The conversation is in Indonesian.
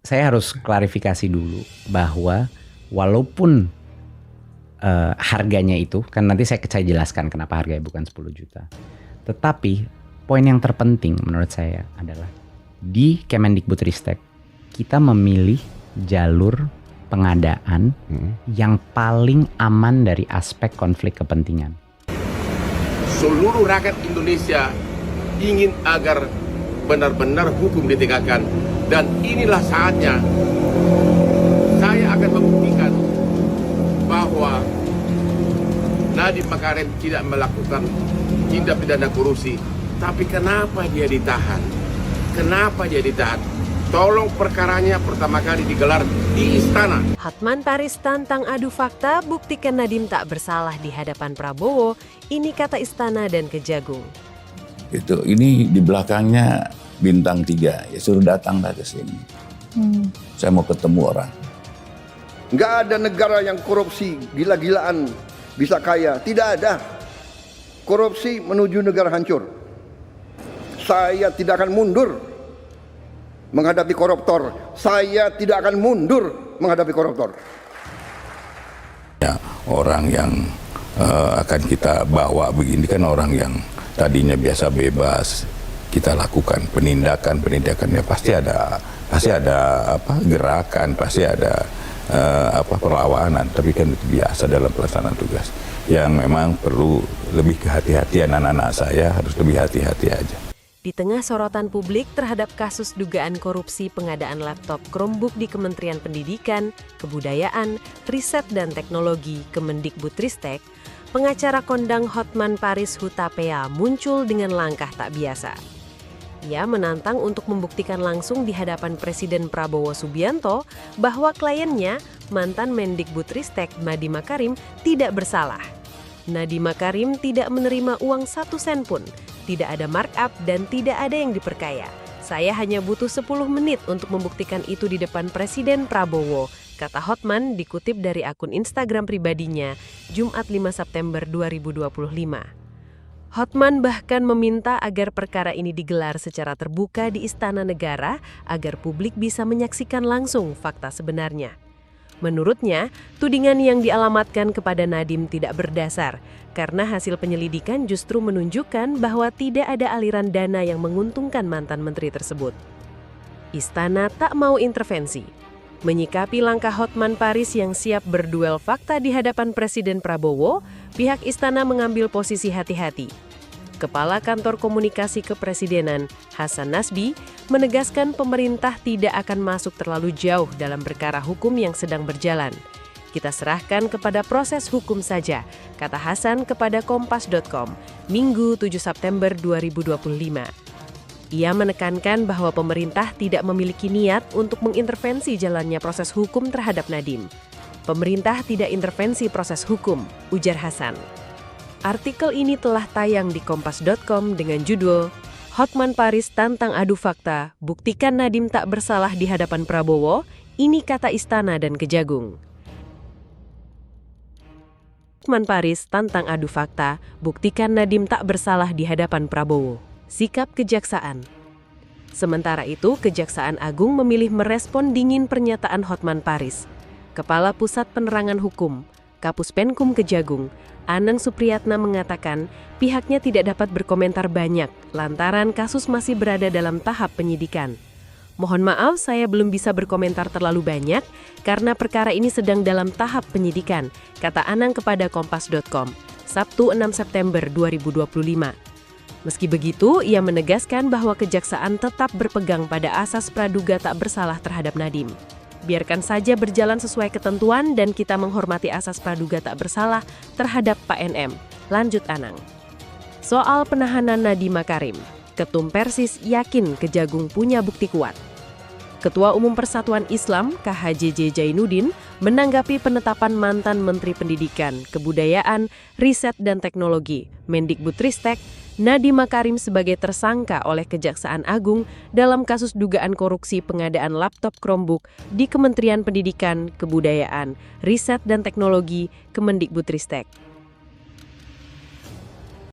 saya harus klarifikasi dulu bahwa walaupun harganya itu, kan nanti saya jelaskan kenapa harganya bukan 10 juta. Tetapi poin yang terpenting menurut saya adalah di Kemendikbudristek kita memilih jalur pengadaan yang paling aman dari aspek konflik kepentingan. Seluruh rakyat Indonesia ingin agar benar-benar hukum ditegakkan, dan inilah saatnya saya akan membuktikan bahwa Nadiem Makarim tidak melakukan tindak pidana korupsi. Tapi kenapa dia ditahan? Kenapa dia ditahan? Tolong perkaranya pertama kali digelar di istana. Hotman Paris tantang adu fakta, buktikan Nadiem tak bersalah di hadapan Prabowo. Ini kata istana dan Kejagung. Ini di belakangnya bintang 3, ya suruh datanglah ke sini. Saya mau ketemu orang. Nggak ada negara yang korupsi gila-gilaan bisa kaya. Tidak ada. Korupsi menuju negara hancur. Saya tidak akan mundur menghadapi koruptor. Saya tidak akan mundur menghadapi koruptor. Ya, orang yang akan kita bawa begini kan orang yang tadinya biasa bebas. Kita lakukan penindakan ya pasti ada gerakan, pasti ada perlawanan, tapi kan itu biasa dalam pelaksanaan tugas. Yang memang perlu lebih kehati-hatian, anak-anak saya harus lebih hati-hati aja. Di tengah sorotan publik terhadap kasus dugaan korupsi pengadaan laptop Chromebook di Kementerian Pendidikan, Kebudayaan, Riset dan Teknologi Kemendikbudristek, pengacara kondang Hotman Paris Hutapea muncul dengan langkah tak biasa. Ia menantang untuk membuktikan langsung di hadapan Presiden Prabowo Subianto bahwa kliennya, mantan Mendikbudristek Nadiem Makarim, tidak bersalah. Nadiem Makarim tidak menerima uang 1 sen pun, tidak ada markup dan tidak ada yang diperkaya. Saya hanya butuh 10 menit untuk membuktikan itu di depan Presiden Prabowo, kata Hotman dikutip dari akun Instagram pribadinya, Jumat 5 September 2025. Hotman bahkan meminta agar perkara ini digelar secara terbuka di Istana Negara agar publik bisa menyaksikan langsung fakta sebenarnya. Menurutnya, tudingan yang dialamatkan kepada Nadiem tidak berdasar karena hasil penyelidikan justru menunjukkan bahwa tidak ada aliran dana yang menguntungkan mantan menteri tersebut. Istana tak mau intervensi. Menyikapi langkah Hotman Paris yang siap berduel fakta di hadapan Presiden Prabowo, pihak istana mengambil posisi hati-hati. Kepala Kantor Komunikasi Kepresidenan, Hasan Nasbi, menegaskan pemerintah tidak akan masuk terlalu jauh dalam perkara hukum yang sedang berjalan. Kita serahkan kepada proses hukum saja, kata Hasan kepada Kompas.com, Minggu 7 September 2025. Ia menekankan bahwa pemerintah tidak memiliki niat untuk mengintervensi jalannya proses hukum terhadap Nadiem. Pemerintah tidak intervensi proses hukum, ujar Hasan. Artikel ini telah tayang di Kompas.com dengan judul Hotman Paris tantang adu fakta, buktikan Nadiem tak bersalah di hadapan Prabowo, ini kata istana dan Kejagung. Hotman Paris tantang adu fakta, buktikan Nadiem tak bersalah di hadapan Prabowo. Sikap Kejaksaan. Sementara itu, Kejaksaan Agung memilih merespon dingin pernyataan Hotman Paris. Kepala Pusat Penerangan Hukum, Kapus Penkum Kejagung, Anang Supriyatna mengatakan pihaknya tidak dapat berkomentar banyak lantaran kasus masih berada dalam tahap penyidikan. Mohon maaf, saya belum bisa berkomentar terlalu banyak karena perkara ini sedang dalam tahap penyidikan, kata Anang kepada Kompas.com, Sabtu 6 September 2025. Meski begitu, ia menegaskan bahwa Kejaksaan tetap berpegang pada asas praduga tak bersalah terhadap Nadiem. Biarkan saja berjalan sesuai ketentuan dan kita menghormati asas praduga tak bersalah terhadap Pak NM, lanjut Anang. Soal penahanan Nadiem Makarim, Ketum Persis yakin Kejagung punya bukti kuat. Ketua Umum Persatuan Islam KHJJ Jainuddin menanggapi penetapan mantan Menteri Pendidikan, Kebudayaan, Riset dan Teknologi Mendikbudristek Nadiem Makarim sebagai tersangka oleh Kejaksaan Agung dalam kasus dugaan korupsi pengadaan laptop Chromebook di Kementerian Pendidikan, Kebudayaan, Riset dan Teknologi Kemendikbudristek.